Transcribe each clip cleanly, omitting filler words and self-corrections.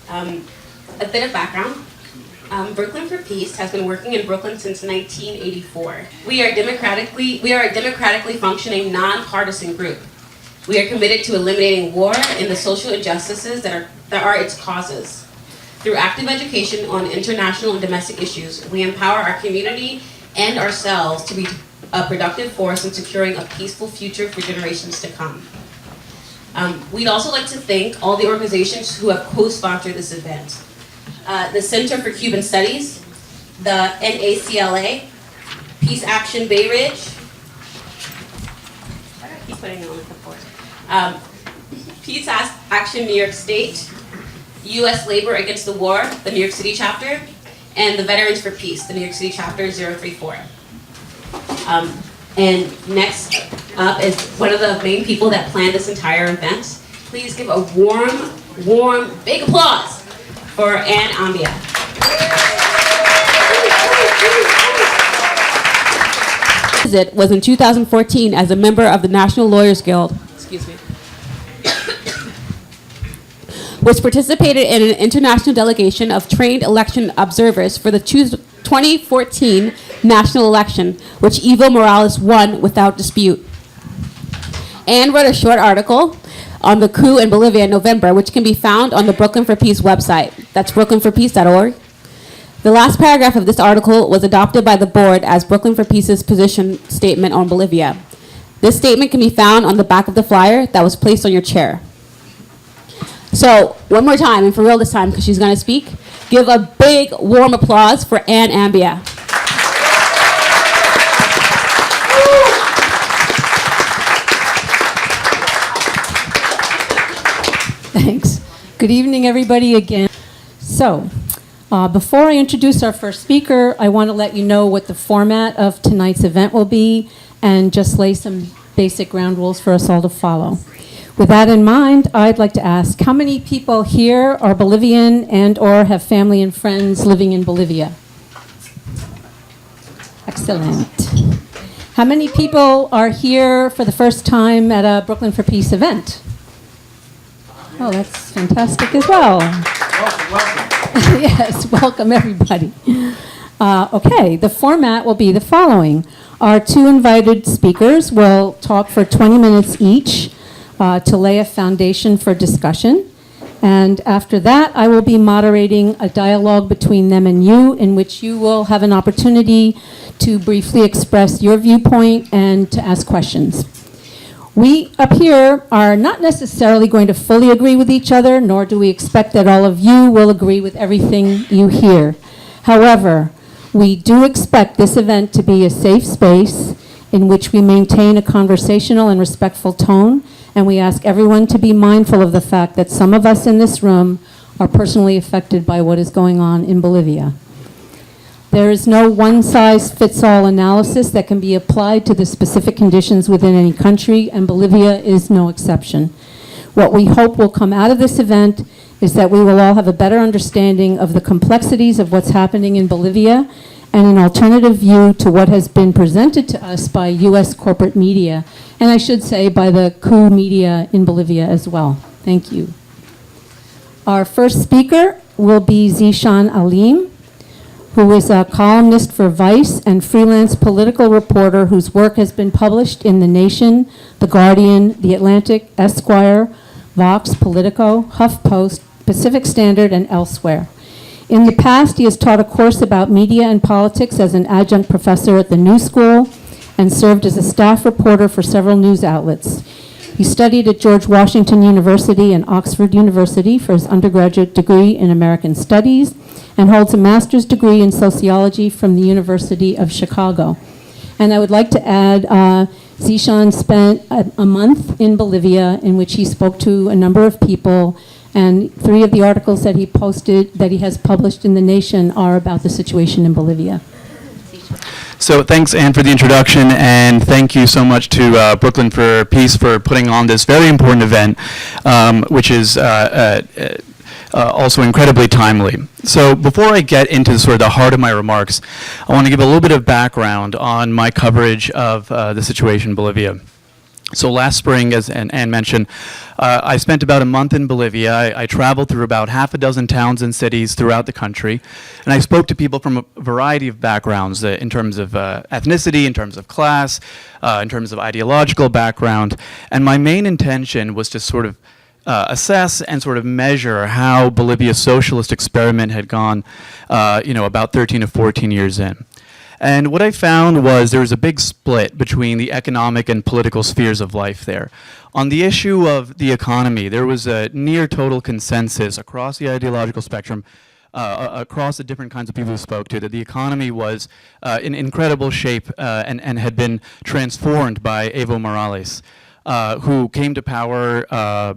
A bit of background. Brooklyn for Peace has been working in Brooklyn since 1984. We are a democratically functioning, nonpartisan group. We are committed to eliminating war and the social injustices that are its causes. Through active education on international and domestic issues, we empower our community and ourselves to be a productive force in securing a peaceful future for generations to come. We'd also like to thank all the organizations who have co-sponsored this event. The Center for Cuban Studies, the NACLA, Peace Action Bay Ridge, I keep putting it on the board. Peace Action New York State, U.S. Labor Against the War, the New York City chapter, and the Veterans for Peace, the New York City chapter 034. And next up is one of the main people that planned this entire event. Please give a warm, big applause for Ann Ambia. Visit was in 2014 as a member of the National Lawyers Guild, which participated in an international delegation of trained election observers for the 2014 national election, which Evo Morales won without dispute. Anne wrote a short article on the coup in Bolivia in November, which can be found on the Brooklyn for Peace website. That's brooklynforpeace.org. The last paragraph of this article was adopted by the board as Brooklyn for Peace's position statement on Bolivia. This statement can be found on the back of the flyer that was placed on your chair. So, one more time, and for real this time, because she's going to speak, give a big, warm applause for Ann Ambia. Thanks. Good evening, everybody, again. So, before I introduce our first speaker, I want to let you know what the format of tonight's event will be and just lay some basic ground rules for us all to follow. With that in mind, I'd like to ask, how many people here are Bolivian and or have family and friends living in Bolivia? Excellent. How many people are here for the first time at a Brooklyn for Peace event? Oh, that's fantastic as well. Welcome. Yes, welcome everybody. Okay, the format will be the following. Our two invited speakers will talk for 20 minutes each to lay a foundation for discussion. And after that, I will be moderating a dialogue between them and you, in which you will have an opportunity to briefly express your viewpoint and to ask questions. We up here are not necessarily going to fully agree with each other, nor do we expect that all of you will agree with everything you hear. However, we do expect this event to be a safe space in which we maintain a conversational and respectful tone, and we ask everyone to be mindful of the fact that some of us in this room are personally affected by what is going on in Bolivia. There is no one-size-fits-all analysis that can be applied to the specific conditions within any country, and Bolivia is no exception. What we hope will come out of this event is that we will all have a better understanding of the complexities of what's happening in Bolivia and an alternative view to what has been presented to us by U.S. corporate media, and I should say by the coup media in Bolivia as well. Thank you. Our first speaker will be Zishan Alim, who is a columnist for Vice and freelance political reporter whose work has been published in The Nation, The Guardian, The Atlantic, Esquire, Vox, Politico, HuffPost, Pacific Standard, and elsewhere. In the past, he has taught a course about media and politics as an adjunct professor at the New School and served as a staff reporter for several news outlets. He studied at George Washington University and Oxford University for his undergraduate degree in American Studies and holds a master's degree in sociology from the University of Chicago. And I would like to add, Zishan spent a month in Bolivia in which he spoke to a number of people, and 3 of the articles that he has published in The Nation are about the situation in Bolivia. So thanks, Anne, for the introduction, and thank you so much to Brooklyn for Peace for putting on this very important event, which is also incredibly timely. So before I get into sort of the heart of my remarks, I want to give a little bit of background on my coverage of the situation in Bolivia. So last spring, as Anne mentioned, I spent about a month in Bolivia. I traveled through about half a dozen towns and cities throughout the country, and I spoke to people from a variety of backgrounds in terms of ethnicity, in terms of class, in terms of ideological background. And my main intention was to sort of assess and sort of measure how Bolivia's socialist experiment had gone, about 13 to 14 years in. And what I found was there was a big split between the economic and political spheres of life there. On the issue of the economy, there was a near total consensus across the ideological spectrum, across the different kinds of people who spoke to, that the economy was in incredible shape and had been transformed by Evo Morales. Who came to power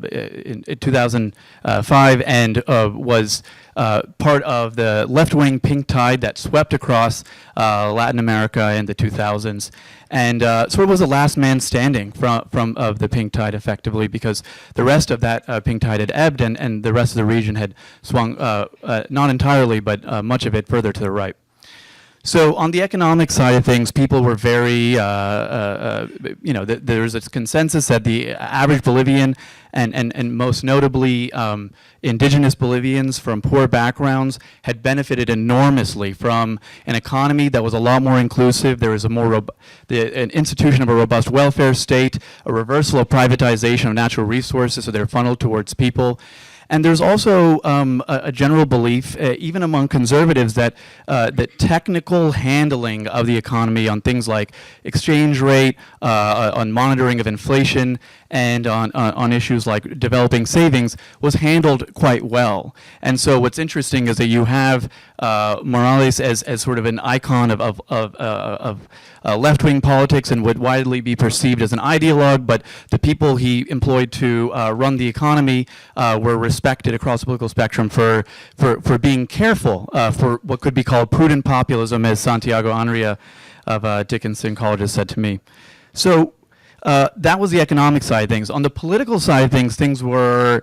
in 2005 and was part of the left-wing pink tide that swept across Latin America in the 2000s, and sort of was the last man standing from of the pink tide, effectively, because the rest of that pink tide had ebbed, and the rest of the region had swung, not entirely, but much of it further to the right. So on the economic side of things, people were very, there's a consensus that the average Bolivian and most notably indigenous Bolivians from poor backgrounds had benefited enormously from an economy that was a lot more inclusive. There was an institution of a robust welfare state, a reversal of privatization of natural resources, so they're funneled towards people. And there's also a general belief, even among conservatives, that technical handling of the economy on things like exchange rate, on monitoring of inflation, and on issues like developing savings was handled quite well. And so what's interesting is that you have Morales as sort of an icon of left-wing politics and would widely be perceived as an ideologue, but the people he employed to run the economy were respected across the political spectrum for being careful, for what could be called prudent populism, as Santiago Anria of Dickinson College has said to me. So that was the economic side of things. On the political side of things, things were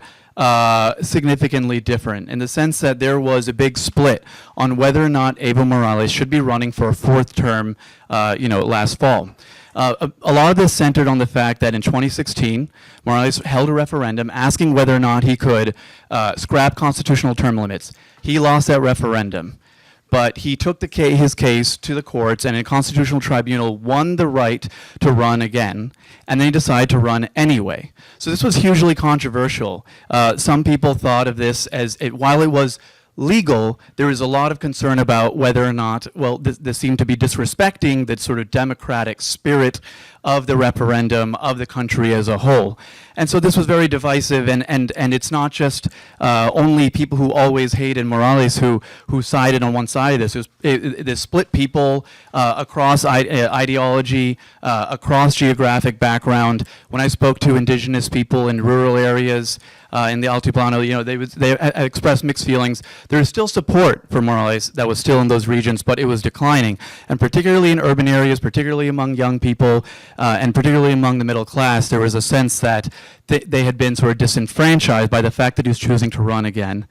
significantly different in the sense that there was a big split on whether or not Evo Morales should be running for a fourth term, last fall. A lot of this centered on the fact that in 2016, Morales held a referendum asking whether or not he could scrap constitutional term limits. He lost that referendum, but he took his case to the courts, and a constitutional tribunal won the right to run again, and then he decided to run anyway. So this was hugely controversial. Some people thought of this as, while it was legal, there is a lot of concern about whether or not, this seemed to be disrespecting the sort of democratic spirit of the referendum, of the country as a whole. And so this was very divisive, and it's not just only people who always hated Morales who sided on one side of this. It split people across ideology, across geographic background. When I spoke to indigenous people in rural areas, in the Altiplano, they expressed mixed feelings. There is still support for Morales that was still in those regions, but it was declining. And particularly in urban areas, particularly among young people, and particularly among the middle class, there was a sense that they had been sort of disenfranchised by the fact that he was choosing to run again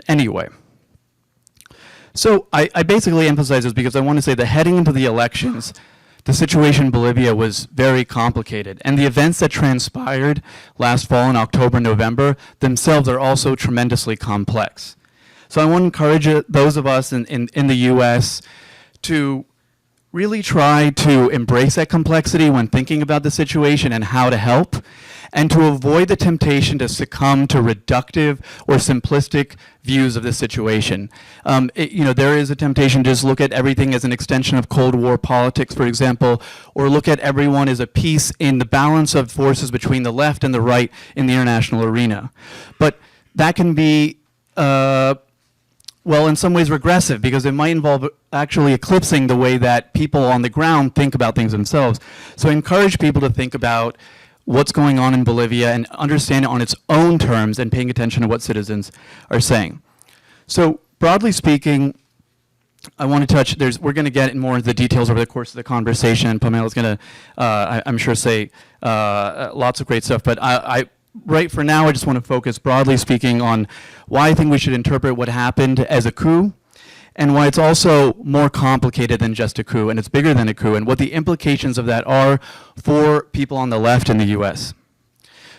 anyway. So I basically emphasize this because I want to say that heading into the elections, the situation in Bolivia was very complicated, and the events that transpired last fall in October, November themselves are also tremendously complex. So I want to encourage those of us in the US to really try to embrace that complexity when thinking about the situation and how to help, and to avoid the temptation to succumb to reductive or simplistic views of the situation. There is a temptation to just look at everything as an extension of Cold War politics, for example, or look at everyone as a piece in the balance of forces between the left and the right in the international arena. But that can be in some ways regressive, because it might involve actually eclipsing the way that people on the ground think about things themselves. So I encourage people to think about what's going on in Bolivia and understand it on its own terms and paying attention to what citizens are saying. So broadly speaking, I want to touch, we're going to get more into the details over the course of the conversation. Pamela's going to, I'm sure, say lots of great stuff, but right for now, I just want to focus, broadly speaking, on why I think we should interpret what happened as a coup, and why it's also more complicated than just a coup, and it's bigger than a coup, and what the implications of that are for people on the left in the US.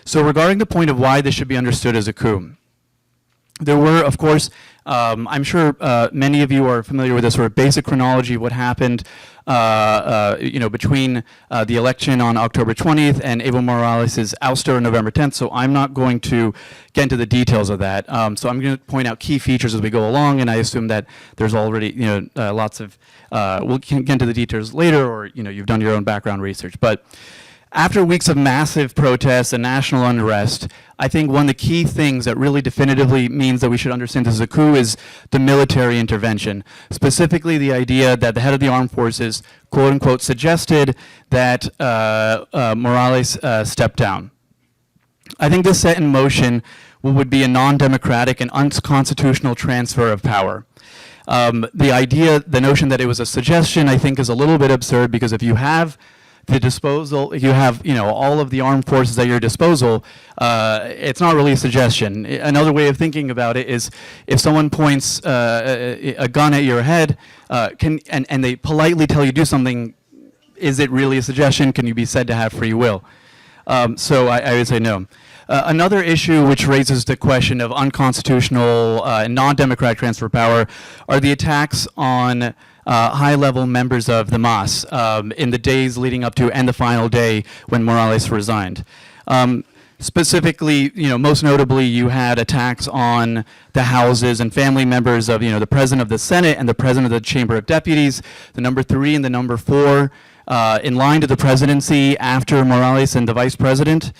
So regarding the point of why this should be understood as a coup, there were, of course, I'm sure many of you are familiar with this sort of basic chronology of what happened, between the election on October 20th and Evo Morales' ouster on November 10th. So I'm not going to get into the details of that. So I'm going to point out key features as we go along, and I assume that there's already, lots of. We'll get into the details later, or you've done your own background research, but. After weeks of massive protests and national unrest, I think one of the key things that really definitively means that we should understand this as a coup is the military intervention. Specifically, the idea that the head of the armed forces, quote unquote, suggested that Morales step down. I think this set in motion what would be a non-democratic and unconstitutional transfer of power. The notion that it was a suggestion, I think, is a little bit absurd, because if you have the disposal, you have, all of the armed forces at your disposal, it's not really a suggestion. Another way of thinking about it is if someone points a gun at your head and they politely tell you do something, is it really a suggestion? Can you be said to have free will? So I would say no. Another issue which raises the question of unconstitutional and non-democratic transfer of power are the attacks on high-level members of the MAS in the days leading up to and the final day when Morales resigned. Specifically, most notably, you had attacks on the houses and family members of, the president of the Senate and the president of the Chamber of Deputies, the number 3 and the number 4, in line to the presidency after Morales and the vice president.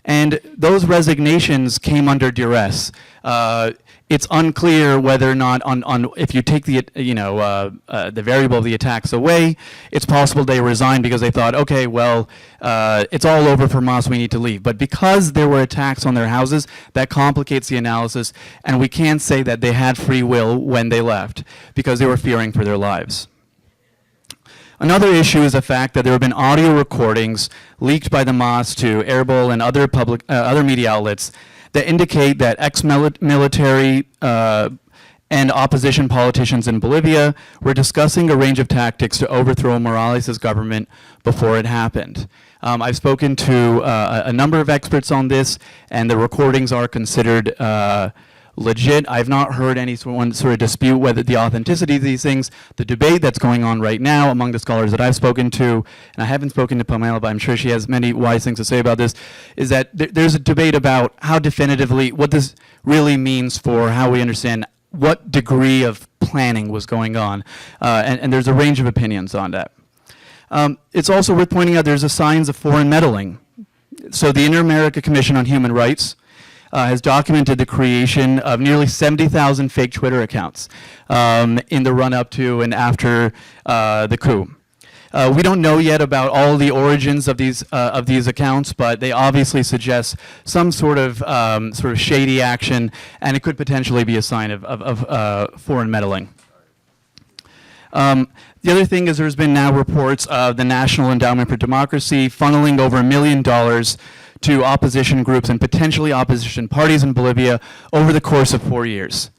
And those resignations came under duress. It's unclear whether or not, if you take the variable of the attacks away, it's possible they resigned because they thought, okay, well, it's all over for Mas, we need to leave. But because there were attacks on their houses, that complicates the analysis, and we can't say that they had free will when they left because they were fearing for their lives. Another issue is the fact that there have been audio recordings leaked by the MAS to Airball and other media outlets that indicate that ex-military and opposition politicians in Bolivia were discussing a range of tactics to overthrow Morales' government before it happened. I've spoken to a number of experts on this, and the recordings are considered legit. I've not heard anyone sort of dispute whether the authenticity of these things. The debate that's going on right now among the scholars that I've spoken to, and I haven't spoken to Pamela, but I'm sure she has many wise things to say about this, is that there's a debate about how definitively, what this really means for how we understand what degree of planning was going on. And there's a range of opinions on that. It's also worth pointing out there's signs of foreign meddling. So the Inter-America Commission on Human Rights has documented the creation of nearly 70,000 fake Twitter accounts in the run-up to and after the coup. We don't know yet about all the origins of these accounts, but they obviously suggest some sort of shady action, and it could potentially be a sign of foreign meddling. The other thing is there's been now reports of the National Endowment for Democracy funneling over $1 million to opposition groups and potentially opposition parties in Bolivia over the course of 4 years.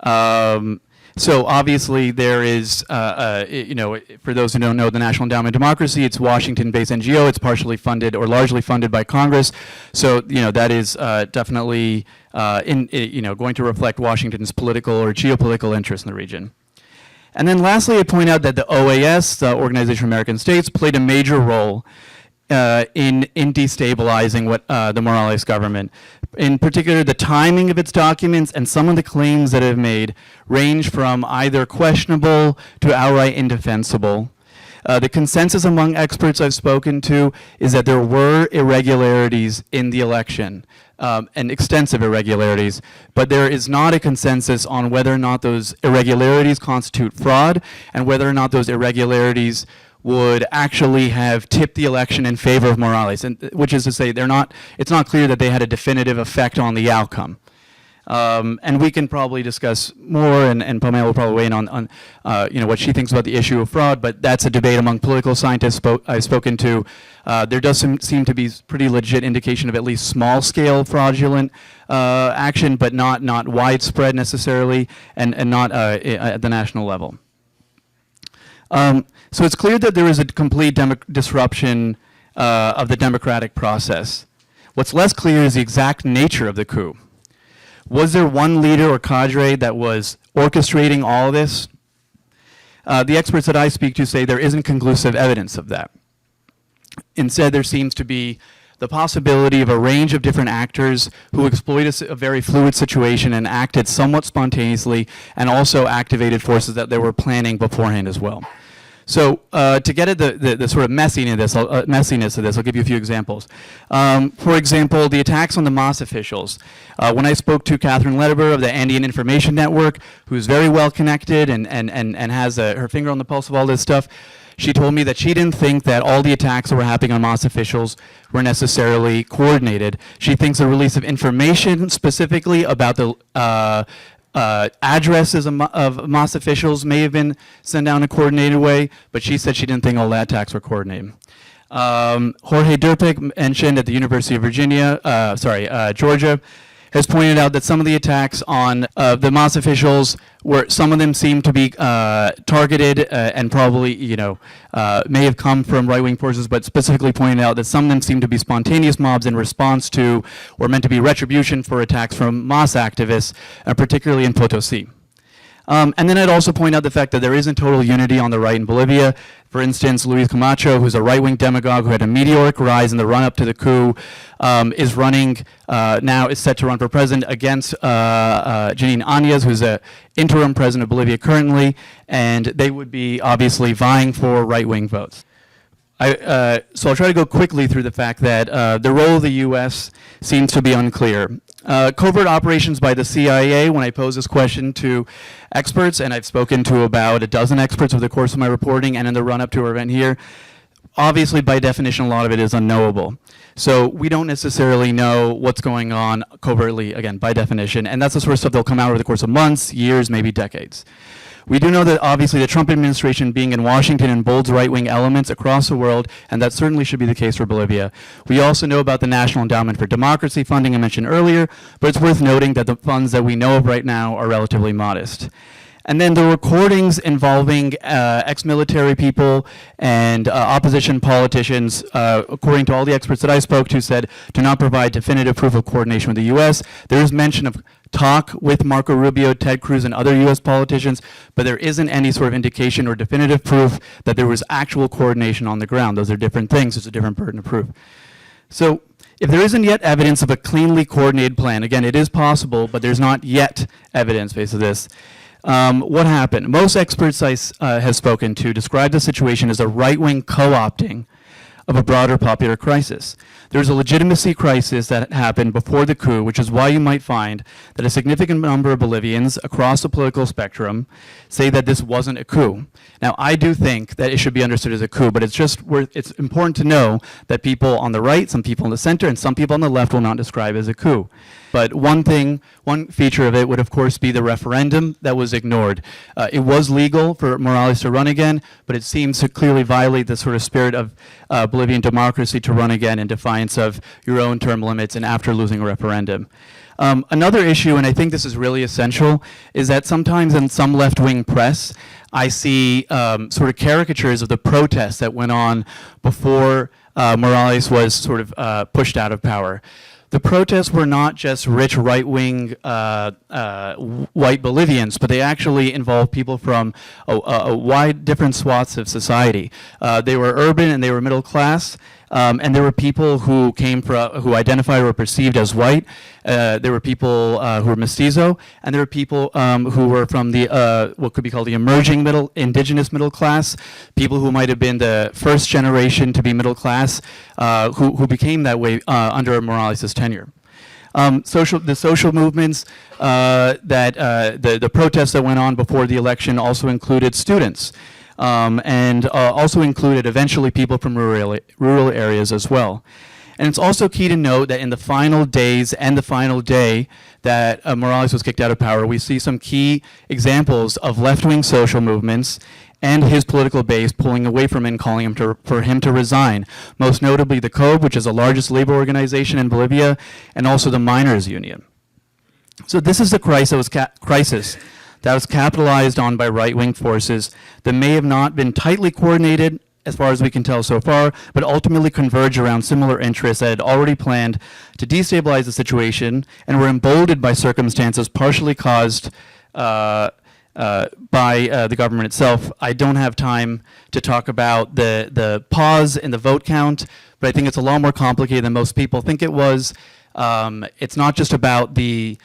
So obviously there is, for those who don't know, the National Endowment for Democracy, it's a Washington-based NGO. It's partially funded or largely funded by Congress. So, that is definitely, going to reflect Washington's political or geopolitical interest in the region. And then lastly, I point out that the OAS, the Organization of American States, played a major role in destabilizing the Morales government. In particular, the timing of its documents and some of the claims that it made range from either questionable to outright indefensible. The consensus among experts I've spoken to is that there were irregularities in the election, and extensive irregularities, but there is not a consensus on whether or not those irregularities constitute fraud and whether or not those irregularities would actually have tipped the election in favor of Morales, and which is to say, it's not clear that they had a definitive effect on the outcome. And we can probably discuss more, and Pamela will probably weigh in on what she thinks about the issue of fraud, but that's a debate among political scientists I've spoken to. There does seem to be pretty legit indication of at least small-scale fraudulent action, but not widespread necessarily, and not at the national level. So it's clear that there is a complete disruption of the democratic process. What's less clear is the exact nature of the coup. Was there one leader or cadre that was orchestrating all of this? The experts that I speak to say there isn't conclusive evidence of that. Instead, there seems to be the possibility of a range of different actors who exploited a very fluid situation and acted somewhat spontaneously, and also activated forces that they were planning beforehand as well. So to get at the sort of messiness of this, I'll give you a few examples. For example, the attacks on the Mas officials. When I spoke to Catherine Lederber of the Andean Information Network, who's very well connected and has her finger on the pulse of all this stuff, she told me that she didn't think that all the attacks that were happening on Mas officials were necessarily coordinated. She thinks the release of information specifically about the addresses of Mas officials may have been sent down in a coordinated way, but she said she didn't think all the attacks were coordinated. Jorge Durpic mentioned at the University of Georgia, has pointed out that some of the attacks on the Mas officials some of them seem to be targeted and probably, may have come from right-wing forces, but specifically pointed out that some of them seem to be spontaneous mobs in response to, or meant to be retribution for attacks from Mas activists, particularly in Potosi. And then I'd also point out the fact that there isn't total unity on the right in Bolivia. For instance, Luis Camacho, who's a right-wing demagogue who had a meteoric rise in the run-up to the coup, is running, now is set to run for president against Janine Áñez, who's an interim president of Bolivia currently, and they would be obviously vying for right-wing votes. So I'll try to go quickly through the fact that the role of the U.S. seems to be unclear. Covert operations by the CIA, when I pose this question to experts, and I've spoken to about a dozen experts over the course of my reporting and in the run-up to our event here, obviously by definition a lot of it is unknowable. So we don't necessarily know what's going on covertly, again, by definition, and that's the sort of stuff that'll come out over the course of months, years, maybe decades. We do know that obviously the Trump administration being in Washington emboldens right-wing elements across the world, and that certainly should be the case for Bolivia. We also know about the National Endowment for Democracy funding I mentioned earlier, but it's worth noting that the funds that we know of right now are relatively modest. And then the recordings involving ex-military people and opposition politicians, according to all the experts that I spoke to, said do not provide definitive proof of coordination with the U.S. There is mention of talk with Marco Rubio, Ted Cruz, and other U.S. politicians, but there isn't any sort of indication or definitive proof that there was actual coordination on the ground. Those are different things. It's a different burden of proof. So if there isn't yet evidence of a cleanly coordinated plan, again, it is possible, but there's not yet evidence based on this. What happened? Most experts I have spoken to describe the situation as a right-wing co-opting of a broader popular crisis. There's a legitimacy crisis that happened before the coup, which is why you might find that a significant number of Bolivians across the political spectrum say that this wasn't a coup. Now, I do think that it should be understood as a coup, but it's important to know that people on the right, some people in the center, and some people on the left will not describe it as a coup. But one feature of it would, of course, be the referendum that was ignored. It was legal for Morales to run again, but it seems to clearly violate the sort of spirit of Bolivian democracy to run again in defiance of your own term limits and after losing a referendum. Another issue, and I think this is really essential, is that sometimes in some left-wing press, I see sort of caricatures of the protests that went on before Morales was sort of pushed out of power. The protests were not just rich right-wing white Bolivians, but they actually involved people from a wide different swaths of society. They were urban and they were middle class, and there were people who came from, who identified or were perceived as white. There were people who were mestizo, and there were people who were from the what could be called the emerging indigenous middle class, people who might have been the first generation to be middle class, who became that way under Morales' tenure. The social movements the protests that went on before the election also included students. And also included eventually people from rural areas as well. And it's also key to note that in the final days and the final day that Morales was kicked out of power, we see some key examples of left-wing social movements and his political base pulling away from him, calling him for him to resign. Most notably the COBE, which is the largest labor organization in Bolivia, and also the Miners Union. So this is the crisis that was capitalized on by right-wing forces that may have not been tightly coordinated, as far as we can tell so far, but ultimately converge around similar interests that had already planned to destabilize the situation and were emboldened by circumstances partially caused by the government itself. I don't have time to talk about the pause in the vote count, but I think it's a lot more complicated than most people think it was. It's not just about the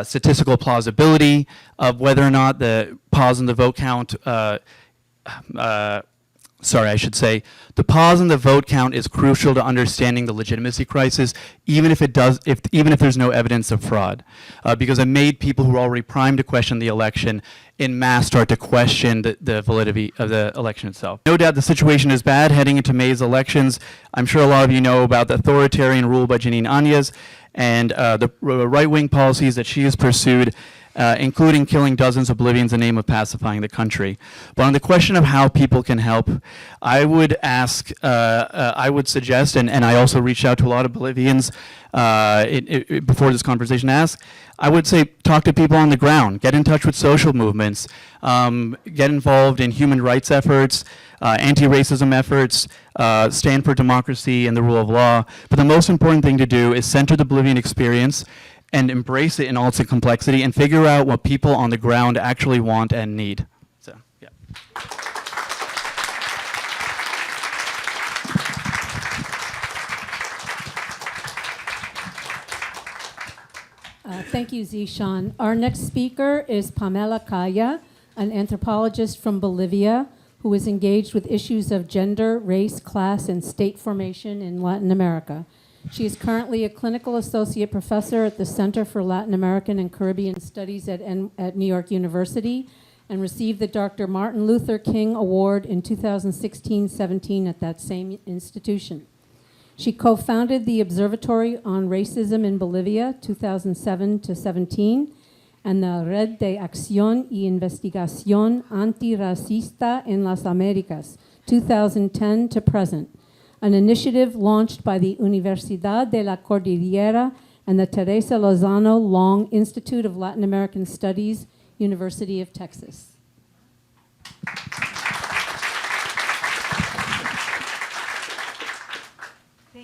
statistical plausibility of whether or not the pause in the vote count the pause in the vote count is crucial to understanding the legitimacy crisis, even if there's no evidence of fraud, because it made people who were already primed to question the election in mass start to question the validity of the election itself. No doubt the situation is bad heading into May's elections. I'm sure a lot of you know about the authoritarian rule by Janine Áñez and the right-wing policies that she has pursued, including killing dozens of Bolivians in the name of pacifying the country. But on the question of how people can help, I would suggest, and I also reached out to a lot of Bolivians before this conversation I would say talk to people on the ground, get in touch with social movements, get involved in human rights efforts, anti-racism efforts, stand for democracy and the rule of law. But the most important thing to do is center the Bolivian experience and embrace it in all its complexity and figure out what people on the ground actually want and need. So, yeah. Thank you, Zishan. Our next speaker is Pamela Kaya, an anthropologist from Bolivia who is engaged with issues of gender, race, class, and state formation in Latin America. She is currently a clinical associate professor at the Center for Latin American and Caribbean Studies at New York University and received the Dr. Martin Luther King Award in 2016-17 at that same institution. She co-founded the Observatory on Racism in Bolivia, 2007-17, and the Red de Acción y Investigación Antirracista en las Américas, 2010 to present, an initiative launched by the Universidad de la Cordillera and the Teresa Lozano Long Institute of Latin American Studies, University of Texas.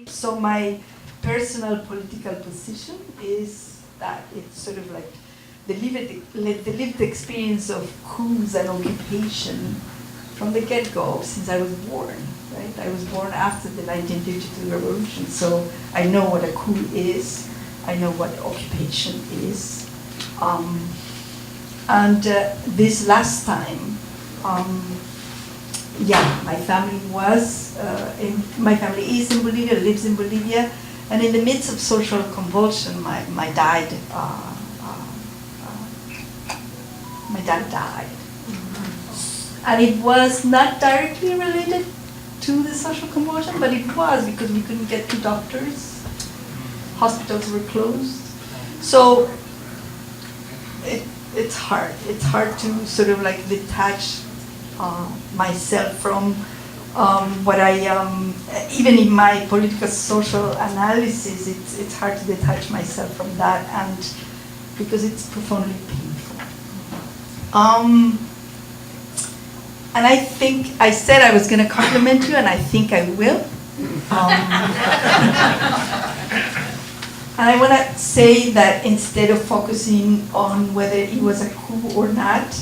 So my personal political position is that it's sort of like the lived experience of coups and occupation from the get-go since I was born. Right? I was born after the 1952 revolution, so I know what a coup is. I know what occupation is. This last time, my family is in Bolivia, lives in Bolivia, and in the midst of social convulsion, my dad died. And it was not directly related to the social convulsion, but it was because we couldn't get to doctors. Hospitals were closed. So it's hard. It's hard to sort of like detach myself from what I, even in my political social analysis, it's hard to detach myself from that, and because it's profoundly painful. And I think I said I was going to compliment you, and I think I will. And I want to say that instead of focusing on whether it was a coup or not,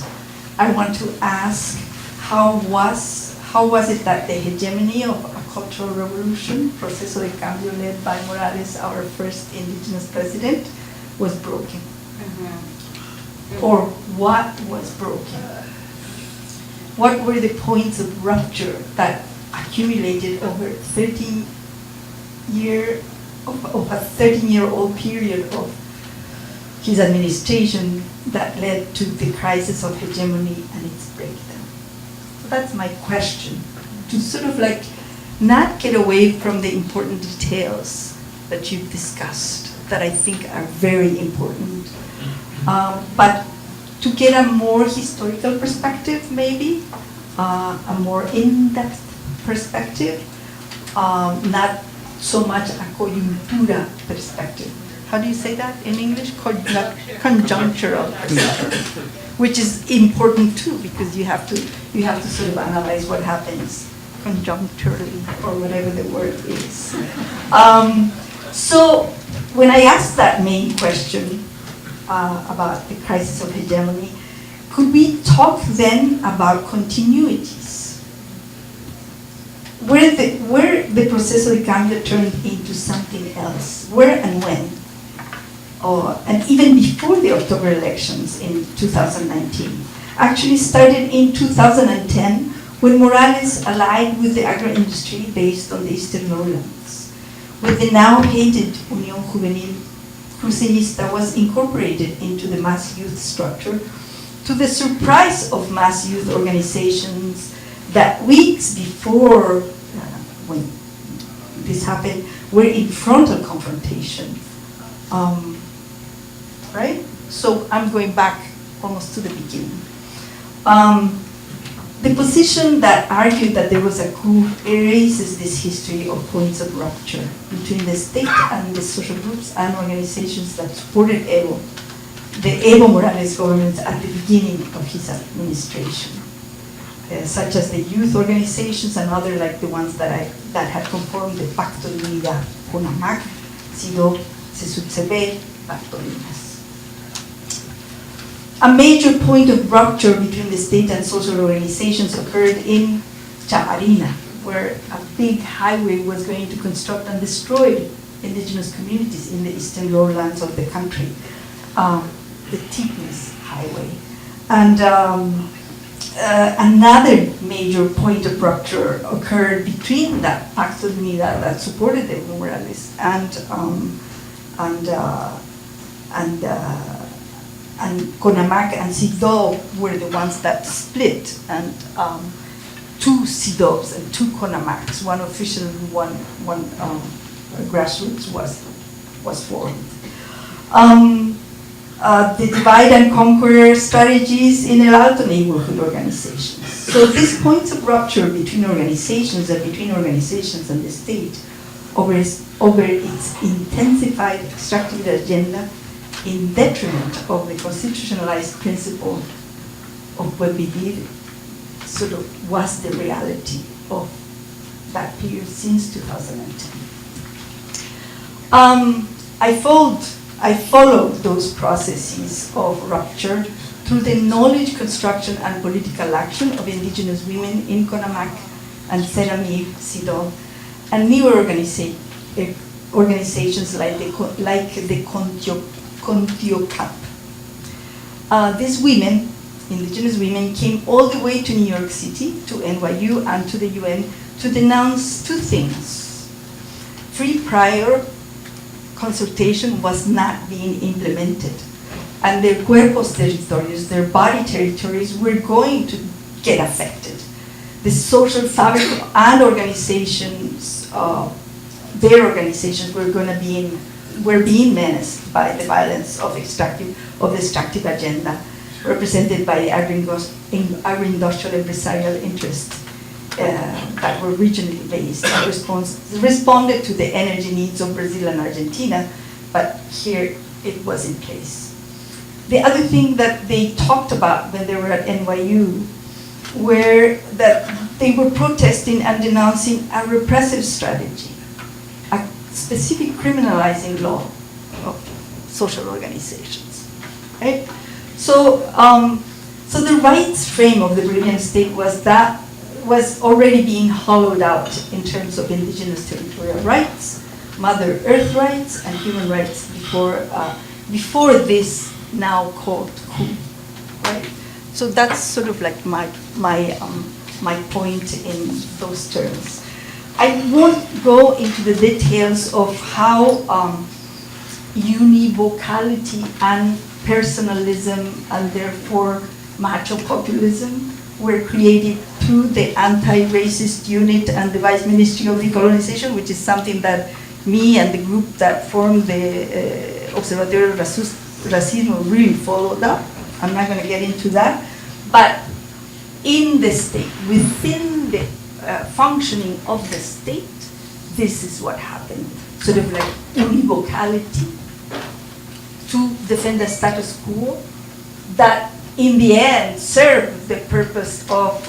I want to ask how was it that the hegemony of a cultural revolution, Proceso de Cambio led by Morales, our first indigenous president, was broken? Mm-hmm. Or what was broken? What were the points of rupture that accumulated over a 13-year-old period of his administration that led to the crisis of hegemony and its breakdown? So that's my question, to sort of like not get away from the important details that you've discussed that I think are very important, but to get a more historical perspective, maybe, a more in-depth perspective, not so much a coyuntura perspective. How do you say that in English? Conjunctural perspective, which is important too, because you have to sort of analyze what happens conjuncturally, or whatever the word is. So when I asked that main question about the crisis of hegemony, could we talk then about continuities? Where the proceso de cambio turned into something else, where and when? And even before the October elections in 2019, actually started in 2010 when Morales allied with the agro-industry based on the Eastern Lowlands, when the now hated Unión Juvenil Cruceñista was incorporated into the mass youth structure, to the surprise of mass youth organizations that weeks before when this happened were in frontal confrontation. Right? So I'm going back almost to the beginning. The position that argued that there was a coup erases this history of points of rupture between the state and the social groups and organizations that supported the Evo Morales government at the beginning of his administration, such as the youth organizations and other like the ones that had conformed the Pacto de Unidad, CONAMAC, SIDO, CESUTCB, Pacto Linas. A major point of rupture between the state and social organizations occurred in Chamarina, where a big highway was going to construct and destroy indigenous communities in the eastern lowlands of the country, the Tignes Highway. And another major point of rupture occurred between that Pacto de Unidad that supported Evo Morales and CONAMAC and SIDO were the ones that split, and two SIDOs and two CONAMACs, one official, one grassroots was formed. The divide and conquer strategies in El Alto neighborhood organizations. So these points of rupture between organizations and the state over its intensified extractive agenda in detriment of the constitutionalized principle of what we did, sort of was the reality of that period since 2010. I followed those processes of rupture through the knowledge construction and political action of indigenous women in CONAMAC and CERAMIR, SIDO, and newer organizations like the Contiocap. These women, indigenous women, came all the way to New York City, to NYU, and to the UN to denounce two things. Free prior consultation was not being implemented, and their cuerpos territorios, their body territories, were going to get affected. The social fabric and organizations, their organizations were being menaced by the violence of the extractive agenda represented by the agro-industrial empresarial interests that were regionally based and responded to the energy needs of Brazil and Argentina, but here it was in place. The other thing that they talked about when they were at NYU were that they were protesting and denouncing a repressive strategy, a specific criminalizing law of social organizations, right? So the rights frame of the Bolivian state was already being hollowed out in terms of indigenous territorial rights, Mother Earth rights, and human rights before this now called coup, right? So that's sort of like my point in those terms. I won't go into the details of how univocality and personalism and therefore macho populism were created through the anti-racist unit and the Vice Ministry of Decolonization, which is something that me and the group that formed the Observatorio Racismo really followed up. I'm not going to get into that. But in the state, within the functioning of the state, this is what happened. Sort of like univocality to defend the status quo that in the end served the purpose of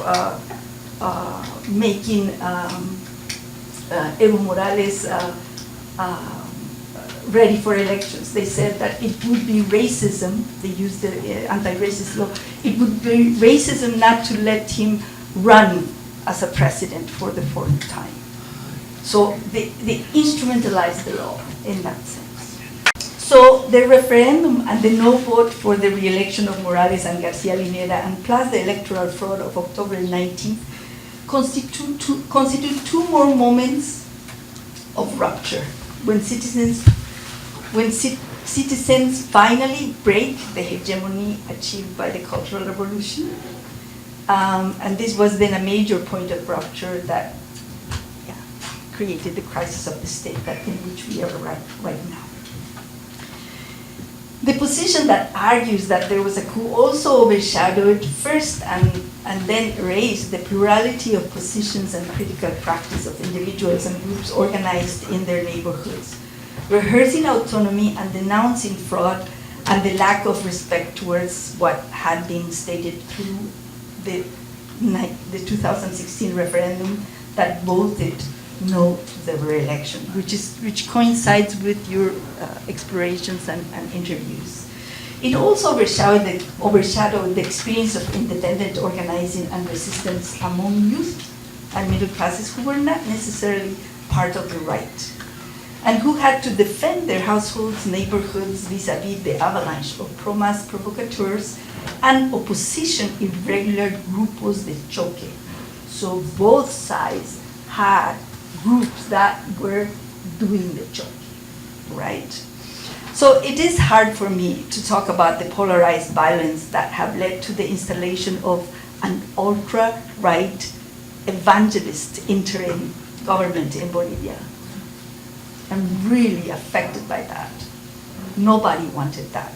making Evo Morales ready for elections. They said that it would be racism, they used the anti-racist law, it would be racism not to let him run as a president for the fourth time. So they instrumentalized the law in that sense. So the referendum and the no vote for the re-election of Morales and Garcia Linera, and plus the electoral fraud of October 19th, constitute two more moments of rupture when citizens finally break the hegemony achieved by the Cultural Revolution. And this was then a major point of rupture that created the crisis of the state that in which we are right now. The position that argues that there was a coup also overshadowed first and then erased the plurality of positions and critical practice of individuals and groups organized in their neighborhoods, rehearsing autonomy and denouncing fraud and the lack of respect towards what had been stated through the 2016 referendum that voted no to the re-election, which coincides with your explorations and interviews. It also overshadowed the experience of independent organizing and resistance among youth and middle classes who were not necessarily part of the right, and who had to defend their households, neighborhoods vis-a-vis the avalanche of pro-mass provocateurs and opposition irregular grupos de choque. So both sides had groups that were doing the choque, right? So it is hard for me to talk about the polarized violence that have led to the installation of an ultra-right evangelist interim government in Bolivia. I'm really affected by that. Nobody wanted that.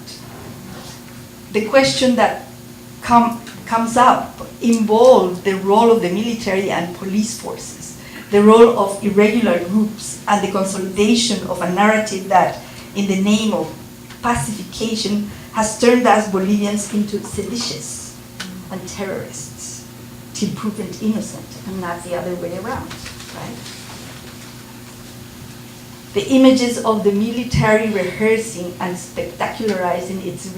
The question that comes up involved the role of the military and police forces, the role of irregular groups, and the consolidation of a narrative that, in the name of pacification, has turned us Bolivians into seditious and terrorists, till proven innocent, and not the other way around, right? The images of the military rehearsing and spectacularizing its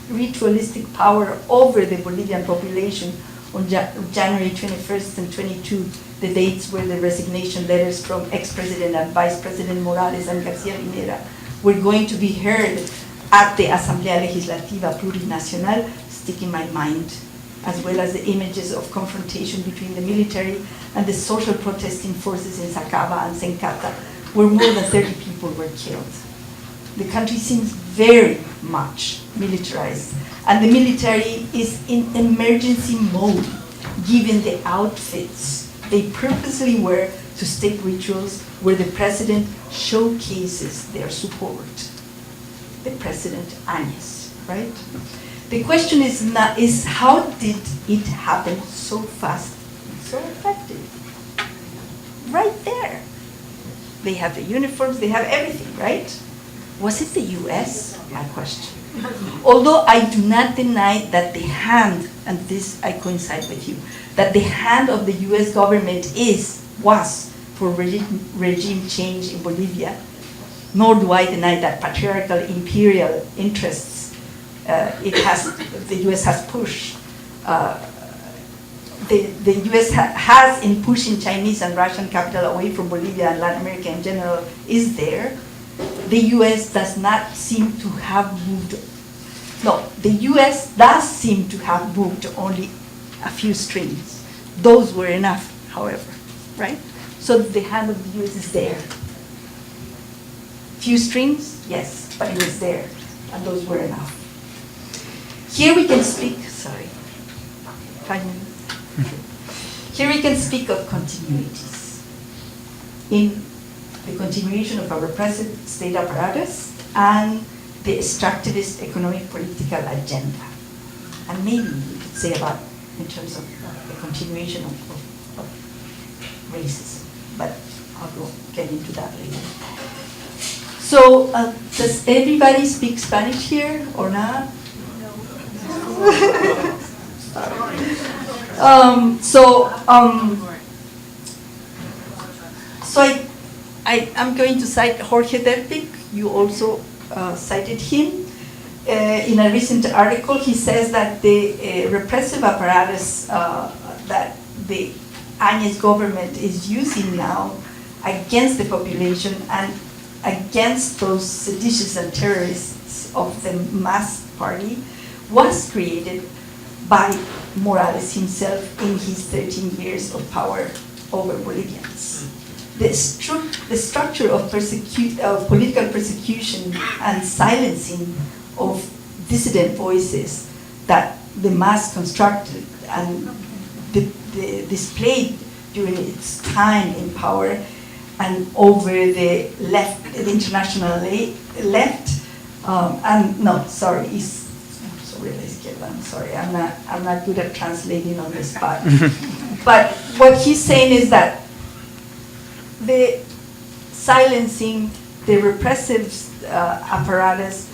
ritualistic power over the Bolivian population on January 21st and 22, the dates where the resignation letters from ex-president and Vice President Morales and Garcia Linera were going to be heard at the Asamblea Legislativa Plurinacional, stick in my mind, as well as the images of confrontation between the military and the social protesting forces in Sacaba and Sencata, where more than 30 people were killed. The country seems very much militarized, and the military is in emergency mode, given the outfits they purposely wear to state rituals where the president showcases their support. The president, Áñez, right? The question is how did it happen so fast and so effective? Right there. They have the uniforms, they have everything, right? Was it the US? My question. Although I do not deny that the hand, and this I coincide with you, that the hand of the US government was for regime change in Bolivia, nor do I deny that patriarchal imperial interests the US has pushed. The US has in pushing Chinese and Russian capital away from Bolivia and Latin America in general is there. The US does not seem to have moved. No, the US does seem to have moved only a few strings. Those were enough, however, right? So the hand of the US is there. Few strings, yes, but it was there, and those were enough. Here we can speak, sorry, 5 minutes. Here we can speak of continuities in the continuation of a repressive state apparatus and the extractivist economic political agenda. And maybe we could say about in terms of the continuation of racism, but I'll get into that later. So, does everybody speak Spanish here or not? So I'm going to cite Jorge Derpik. You also cited him. In a recent article, he says that the repressive apparatus that the Áñez government is using now against the population and against those seditious and terrorists of the mass party was created by Morales himself in his 13 years of power over Bolivians. The structure of political persecution and silencing of dissident voices that the mass constructed and displayed during its time in power and over the left, the international left, I'm sorry, I'm not good at translating on the spot. But what he's saying is that the silencing, the repressive apparatus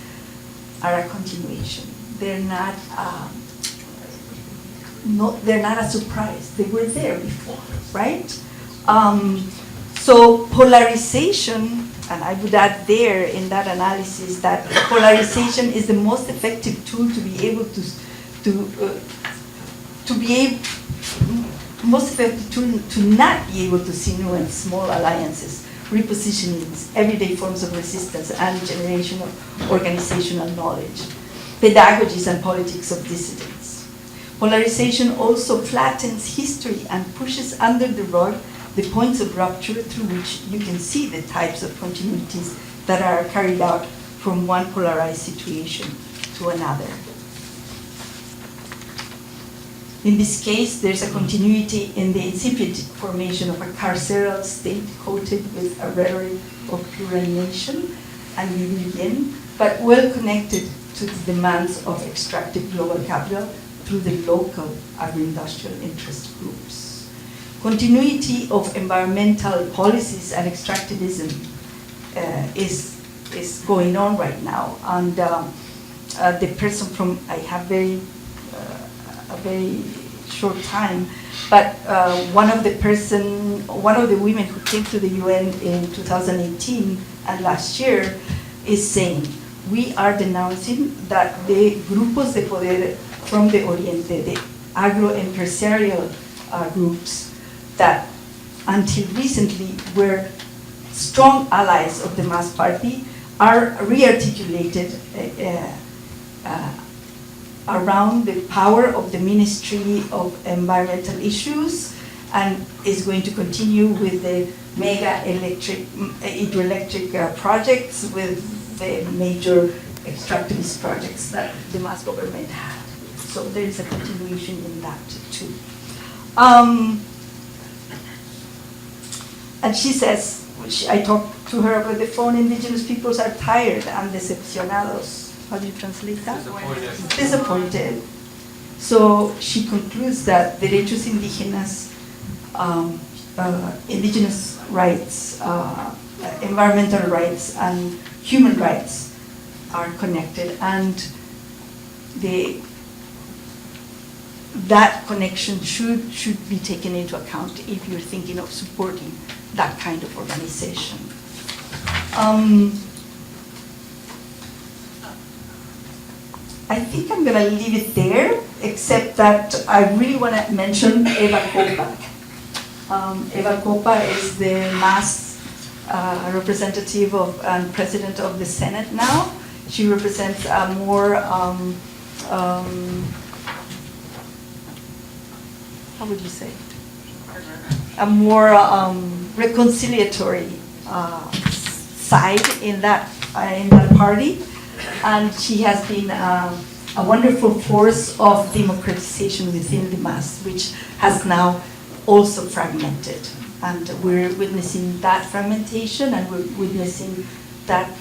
are a continuation. They're not a surprise. They were there before, right? So polarization, and I would add there in that analysis that polarization is the most effective tool to be able to not be able to simulate small alliances, repositionings, everyday forms of resistance, and generation of organizational knowledge, pedagogies and politics of dissidence. Polarization also flattens history and pushes under the rug the points of rupture through which you can see the types of continuities that are carried out from one polarized situation to another. In this case, there's a continuity in the incipient formation of a carceral state coated with a rhetoric of plural nation and religion, but well connected to the demands of extractive global capital through the local agro-industrial interest groups. Continuity of environmental policies and extractivism is going on right now, and the person from I have a very short time, but one of the women who came to the UN in 2018 and last year is saying, we are denouncing that the grupos de poder from the Oriente, the agro-empresarial groups that until recently were strong allies of the mass party are rearticulated around the power of the Ministry of Environmental Issues, and is going to continue with the mega hydroelectric projects, with the major extractivist projects that the mass government had. So there is a continuation in that too. And she says, I talked to her over the phone, indigenous peoples are tired and decepcionados. How do you translate that? Disappointed. So she concludes that derechos indígenas, indigenous rights, environmental rights, and human rights are connected, and that connection should be taken into account if you're thinking of supporting that kind of organization. I think I'm going to leave it there, except that I really want to mention Eva Copa. Eva Copa is the mass representative of and president of the Senate now. She represents a more how would you say? A more reconciliatory side in that party, and she has been a wonderful force of democratization within the mass, which has now also fragmented. And we're witnessing that fragmentation, and we're witnessing that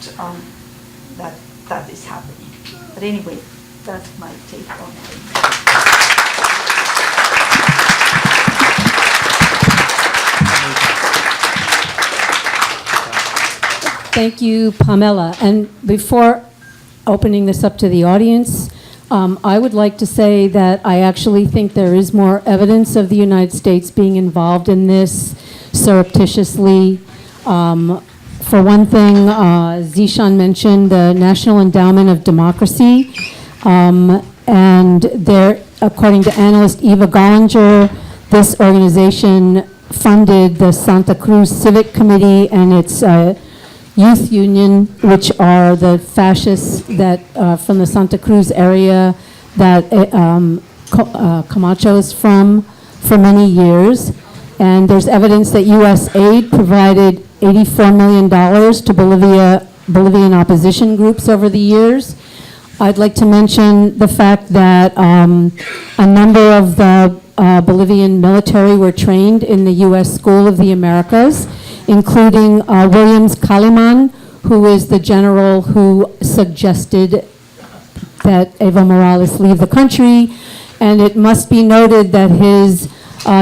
that is happening. But anyway, that's my take on it. Thank you, Pamela. And before opening this up to the audience, I would like to say that I actually think there is more evidence of the United States being involved in this surreptitiously. For one thing, Zishan mentioned the National Endowment of Democracy, and there, according to analyst Eva Gollinger, this organization funded the Santa Cruz Civic Committee and its youth union, which are the fascists that from the Santa Cruz area that Camacho is from for many years. And there's evidence that U.S. aid provided $84 million to Bolivian opposition groups over the years. I'd like to mention the fact that a number of the Bolivian military were trained in the U.S. School of the Americas, including Williams Kaliman, who is the general who suggested that Evo Morales leave the country. And it must be noted that his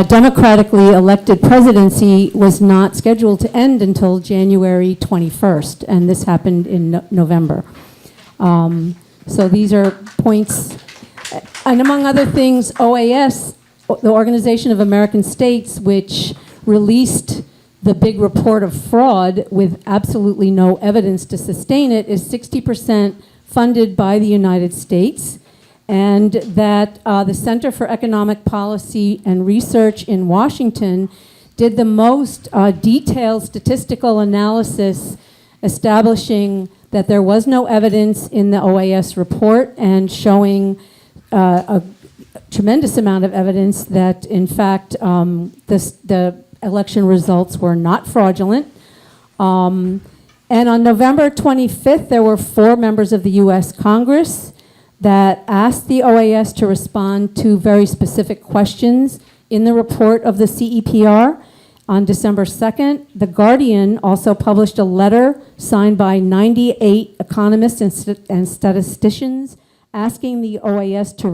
democratically elected presidency was not scheduled to end until January 21st, and this happened in November. So these are points. And among other things, OAS, the Organization of American States, which released the big report of fraud with absolutely no evidence to sustain it, is 60% funded by the United States, and that the Center for Economic Policy and Research in Washington did the most detailed statistical analysis establishing that there was no evidence in the OAS report, and showing a tremendous amount of evidence that, in fact, the election results were not fraudulent. And on November 25th, there were 4 members of the U.S. Congress that asked the OAS to respond to very specific questions in the report of the CEPR. On December 2nd, The Guardian also published a letter signed by 98 economists and statisticians asking the OAS to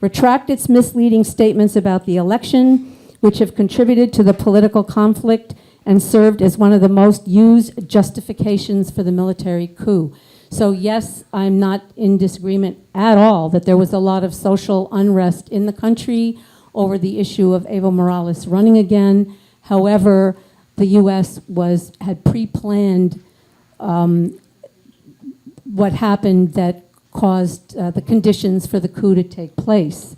retract its misleading statements about the election, which have contributed to the political conflict and served as one of the most used justifications for the military coup. So yes, I'm not in disagreement at all that there was a lot of social unrest in the country over the issue of Evo Morales running again. However, the U.S. had pre-planned what happened that caused the conditions for the coup to take place.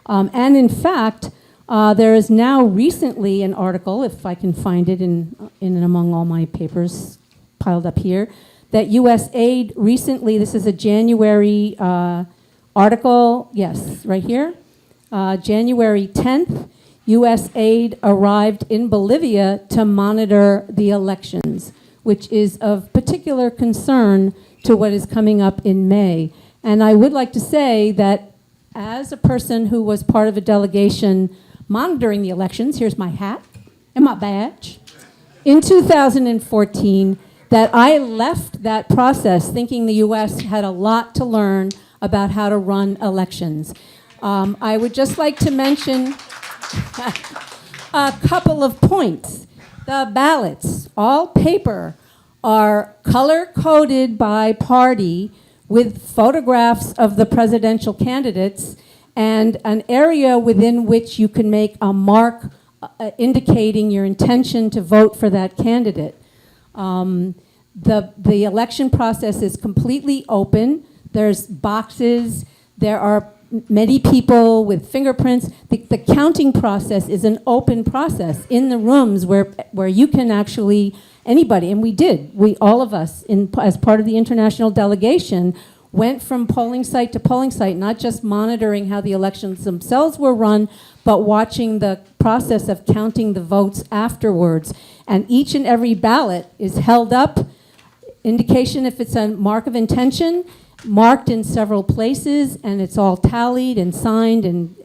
And in fact, there is now recently an article, if I can find it in and among all my papers piled up here, that U.S. aid recently, this is a January article, yes, right here, January 10th, U.S. aid arrived in Bolivia to monitor the elections, which is of particular concern to what is coming up in May. And I would like to say that as a person who was part of a delegation monitoring the elections, here's my hat and my badge, in 2014, that I left that process thinking the U.S. had a lot to learn about how to run elections. I would just like to mention a couple of points. The ballots, all paper, are color-coded by party with photographs of the presidential candidates and an area within which you can make a mark indicating your intention to vote for that candidate. The election process is completely open. There's boxes. There are many people with fingerprints. The counting process is an open process in the rooms where you can actually, anybody, and we did, all of us, as part of the international delegation, went from polling site to polling site, not just monitoring how the elections themselves were run, but watching the process of counting the votes afterwards. And each and every ballot is held up, indication if it's a mark of intention, marked in several places, and it's all tallied and signed and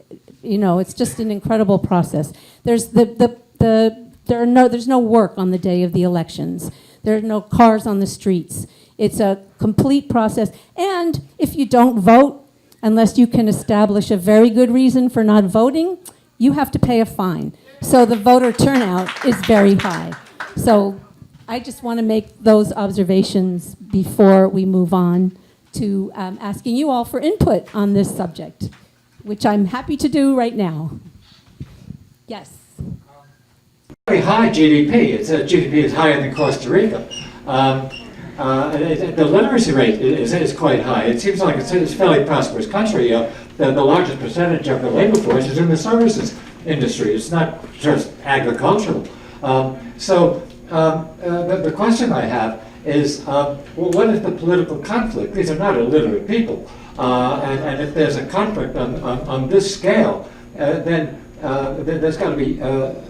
it's just an incredible process. There's there's no work on the day of the elections. There are no cars on the streets. It's a complete process. And if you don't vote, unless you can establish a very good reason for not voting, you have to pay a fine. So the voter turnout is very high. So I just want to make those observations before we move on to asking you all for input on this subject, which I'm happy to do right now. Yes. Very high GDP. GDP is higher than Costa Rica. The literacy rate is quite high. It seems like it's a fairly prosperous country. The largest percentage of the labor force is in the services industry. It's not just agricultural. The question I have is, what is the political conflict? These are not illiterate people. And if there's a conflict on this scale, then there's got to be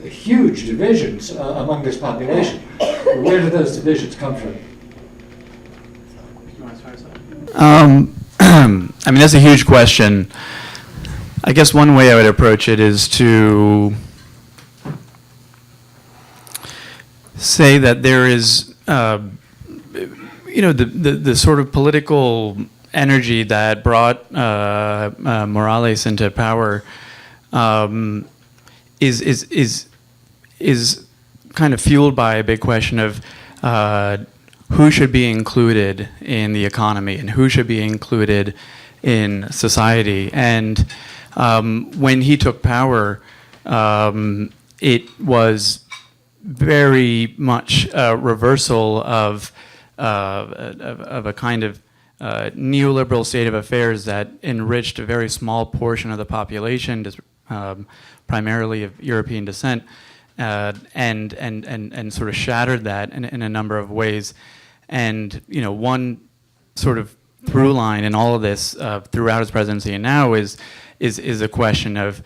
huge divisions among this population. Where do those divisions come from? I mean, that's a huge question. I guess one way I would approach it is to say that there is, the sort of political energy that brought Morales into power is kind of fueled by a big question of who should be included in the economy and who should be included in society. And when he took power, it was very much a reversal of a kind of neoliberal state of affairs that enriched a very small portion of the population, primarily of European descent, and sort of shattered that in a number of ways. And one sort of through line in all of this throughout his presidency and now is a question of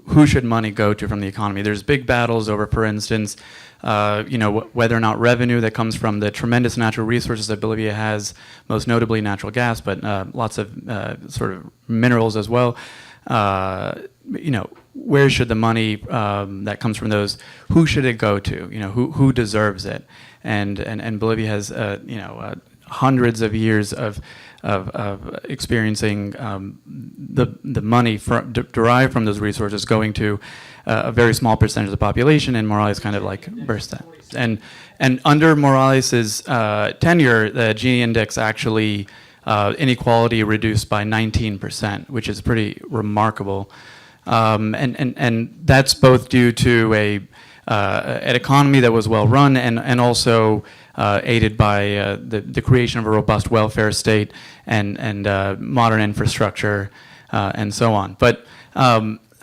who should money go to from the economy. There's big battles over, for instance, whether or not revenue that comes from the tremendous natural resources that Bolivia has, most notably natural gas, but lots of sort of minerals as well. Where should the money that comes from those, who should it go to? Who deserves it? And Bolivia has hundreds of years of experiencing the money derived from those resources going to a very small percentage of the population, and Morales kind of like burst that. And under Morales's tenure, the Gini index actually inequality reduced by 19%, which is pretty remarkable. And that's both due to an economy that was well run and also aided by the creation of a robust welfare state and modern infrastructure and so on. But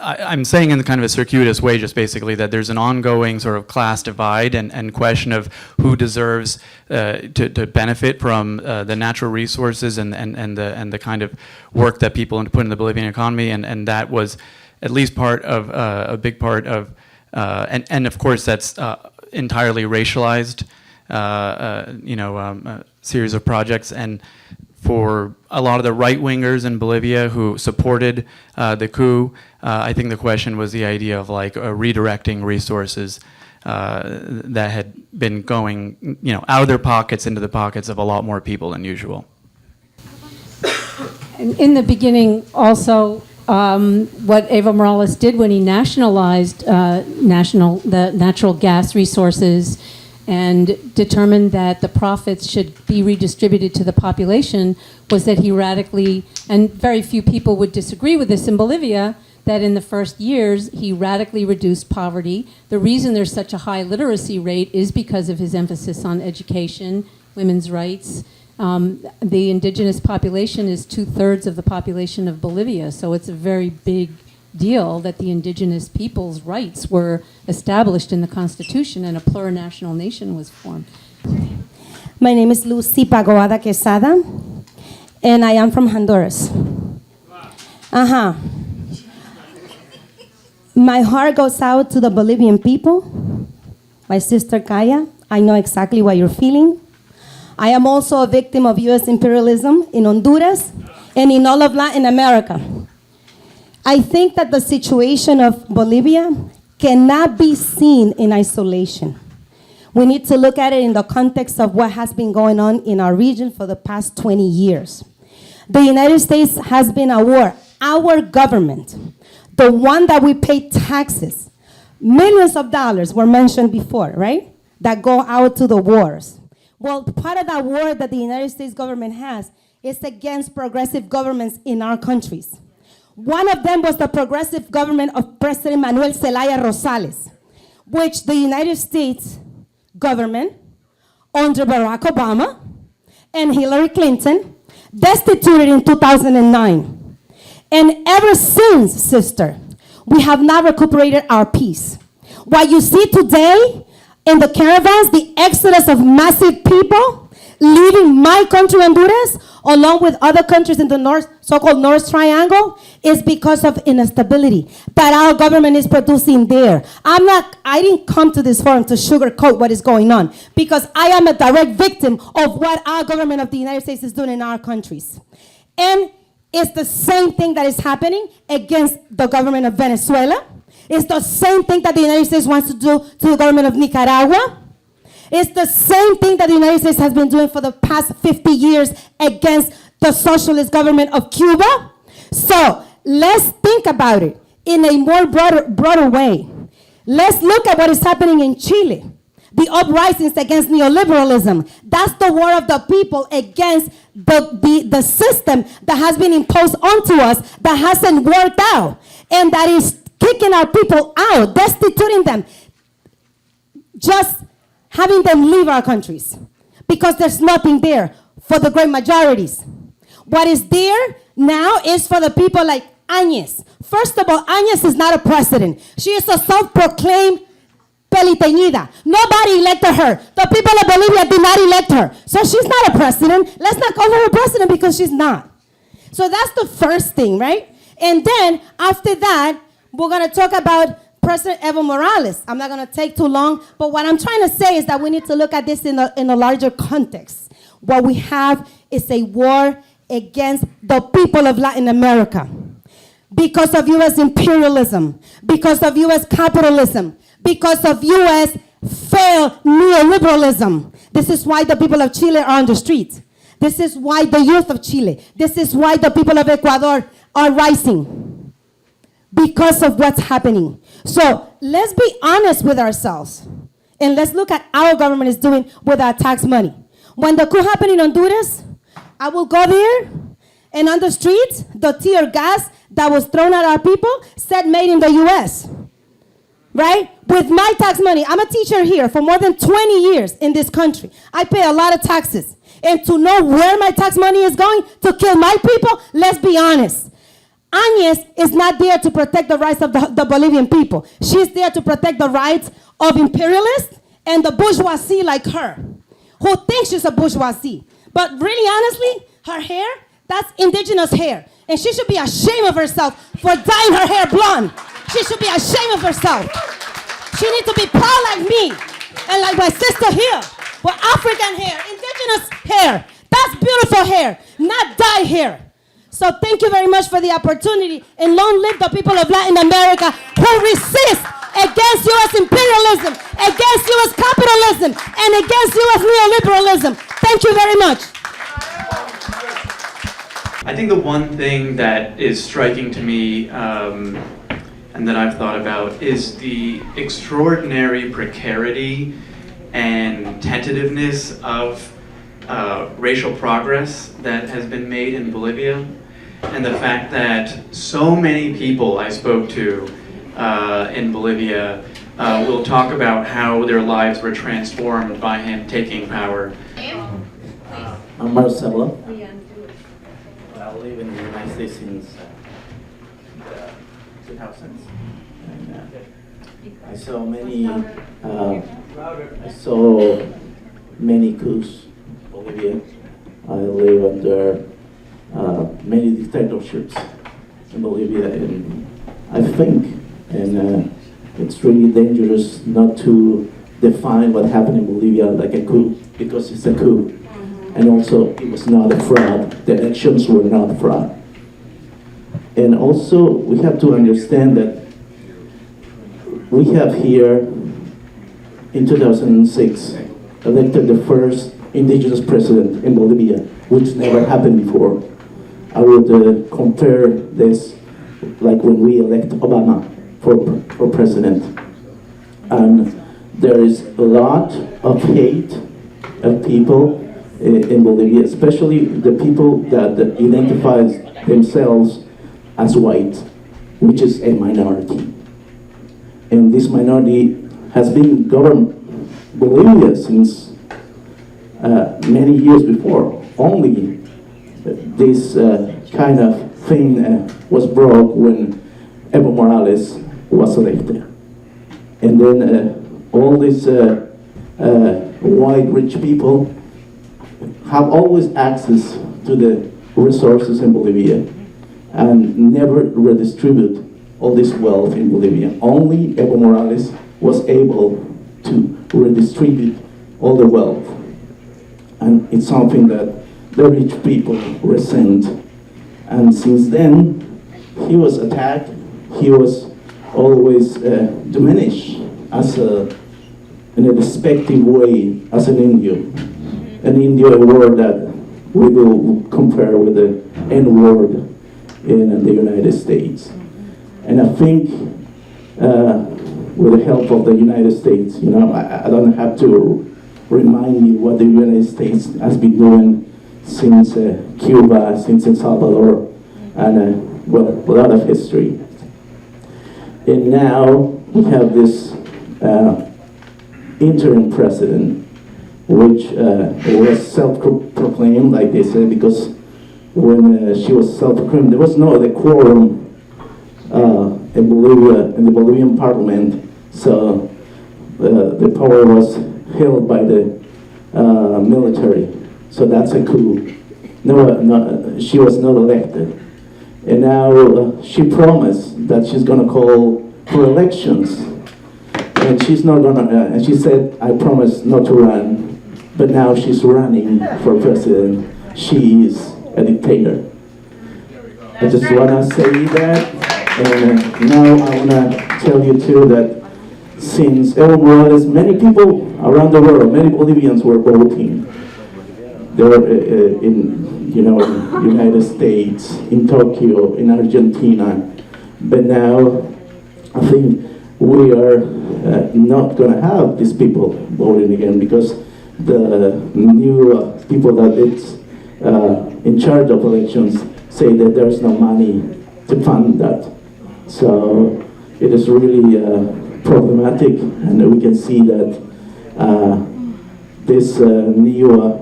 I'm saying in kind of a circuitous way just basically that there's an ongoing sort of class divide and question of who deserves to benefit from the natural resources and the kind of work that people put in the Bolivian economy, and that was at least part of a big part of and of course that's entirely racialized series of projects. And for a lot of the right-wingers in Bolivia who supported the coup, I think the question was the idea of like redirecting resources that had been going, out of their pockets into the pockets of a lot more people than usual. And in the beginning, also, what Evo Morales did when he nationalized the natural gas resources and determined that the profits should be redistributed to the population was that he radically, and very few people would disagree with this in Bolivia, that in the first years he radically reduced poverty. The reason there's such a high literacy rate is because of his emphasis on education, women's rights. The indigenous population is 2/3 of the population of Bolivia, so it's a very big deal that the indigenous people's rights were established in the Constitution and a plurinational nation was formed. My name is Lucy Pagoada Quesada, and I am from Honduras. My heart goes out to the Bolivian people. My sister Kaya, I know exactly what you're feeling. I am also a victim of U.S. imperialism in Honduras and in all of Latin America. I think that the situation of Bolivia cannot be seen in isolation. We need to look at it in the context of what has been going on in our region for the past 20 years. The United States has been at war. Our government, the one that we pay taxes, millions of dollars were mentioned before, right? That go out to the wars. Well, part of that war that the United States government has is against progressive governments in our countries. One of them was the progressive government of President Manuel Zelaya Rosales, which the United States government, under Barack Obama and Hillary Clinton, destituted in 2009. And ever since, sister, we have not recuperated our peace. What you see today in the caravans, the exodus of massive people leaving my country, Honduras, along with other countries in the North, so-called North Triangle, is because of instability that our government is producing there. I didn't come to this forum to sugarcoat what is going on, because I am a direct victim of what our government of the United States is doing in our countries. And it's the same thing that is happening against the government of Venezuela. It's the same thing that the United States wants to do to the government of Nicaragua. It's the same thing that the United States has been doing for the past 50 years against the socialist government of Cuba. So let's think about it in a more broader way. Let's look at what is happening in Chile. The uprisings against neoliberalism. That's the war of the people against the system that has been imposed onto us that hasn't worked out, and that is kicking our people out, destituting them, just having them leave our countries because there's nothing there for the great majorities. What is there now is for the people like Áñez. First of all, Áñez is not a president. She is a self-proclaimed peliteñida. Nobody elected her. The people of Bolivia did not elect her. So she's not a president. Let's not call her a president because she's not. So that's the first thing, right? And then after that, we're going to talk about President Evo Morales. I'm not going to take too long, but what I'm trying to say is that we need to look at this in a larger context. What we have is a war against the people of Latin America because of U.S. imperialism, because of U.S. capitalism, because of U.S. failed neoliberalism. This is why the people of Chile are on the streets. This is why the youth of Chile, this is why the people of Ecuador are rising, because of what's happening. So let's be honest with ourselves, and let's look at our government is doing with our tax money. When the coup happened in Honduras, I will go there, and on the streets, the tear gas that was thrown at our people said made in the U.S., right? With my tax money. I'm a teacher here for more than 20 years in this country. I pay a lot of taxes. And to know where my tax money is going to kill my people, let's be honest. Áñez is not there to protect the rights of the Bolivian people. She's there to protect the rights of imperialists and the bourgeoisie like her, who thinks she's a bourgeoisie. But really, honestly, her hair, that's indigenous hair. And she should be ashamed of herself for dyeing her hair blonde. She should be ashamed of herself. She needs to be proud like me and like my sister here with African hair, indigenous hair. That's beautiful hair, not dye hair. So thank you very much for the opportunity, and long live the people of Latin America who resist against U.S. imperialism, against U.S. capitalism, and against U.S. neoliberalism. Thank you very much. I think the one thing that is striking to me and that I've thought about is the extraordinary precarity and tentativeness of racial progress that has been made in Bolivia, and the fact that so many people I spoke to in Bolivia will talk about how their lives were transformed by him taking power. I'm Marcelo. I live in the United States since the 2000s. And, I saw many coups in Bolivia. I live under many dictatorships in Bolivia, and I think, and it's really dangerous not to define what happened in Bolivia like a coup, because it's a coup. And also, it was not a fraud. The elections were not a fraud. And also, we have to understand that we have here, in 2006, elected the first indigenous president in Bolivia, which never happened before. I would compare this like when we elect Obama for president. And there is a lot of hate of people in Bolivia, especially the people that identify themselves as white, which is a minority. And this minority has been governing Bolivia since many years before. Only this kind of thing was broke when Evo Morales was elected. And then all these white rich people have always access to the resources in Bolivia and never redistribute all this wealth in Bolivia. Only Evo Morales was able to redistribute all the wealth. And it's something that the rich people resent. And since then, he was attacked. He was always diminished as in a despective way as an Indio. An Indio, a word that we will compare with the N-word in the United States. And I think with the help of the United States, you know, I don't have to remind you what the United States has been doing since Cuba, since El Salvador, and well, a lot of history. And now we have this interim president, which was self-proclaimed, like they said, because when she was self-proclaimed, there was no other quorum in Bolivia, in the Bolivian parliament, so the power was held by the military. So that's a coup. No, she was not elected. And now she promised that she's going to call for elections. And she's not going to, and she said, I promise not to run. But now she's running for president. She is a dictator. I just want to say that. And now I want to tell you too that since Evo Morales, many people around the world, many Bolivians were voting. They were in, you know, in United States, in Tokyo, in Argentina. But now I think we are not going to have these people voting again because the new people that it's in charge of elections say that there's no money to fund that. So it is really problematic, and we can see that this new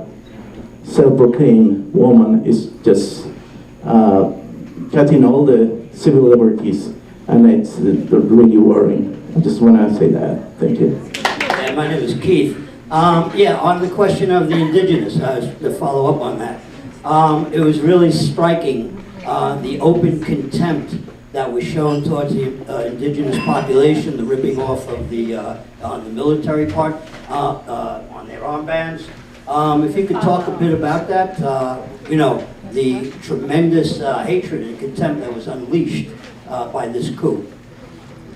self-proclaimed woman is just cutting all the civil liberties, and it's really worrying. I just want to say that. Thank you. Yeah, my name is Keith. Yeah, on the question of the indigenous, to follow up on that, it was really striking the open contempt that was shown towards the indigenous population, the ripping off of the on the military part, on their armbands. If you could talk a bit about that, you know, the tremendous hatred and contempt that was unleashed by this coup.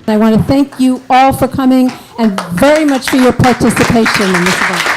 I want to thank you all for coming and very much for your participation in this event.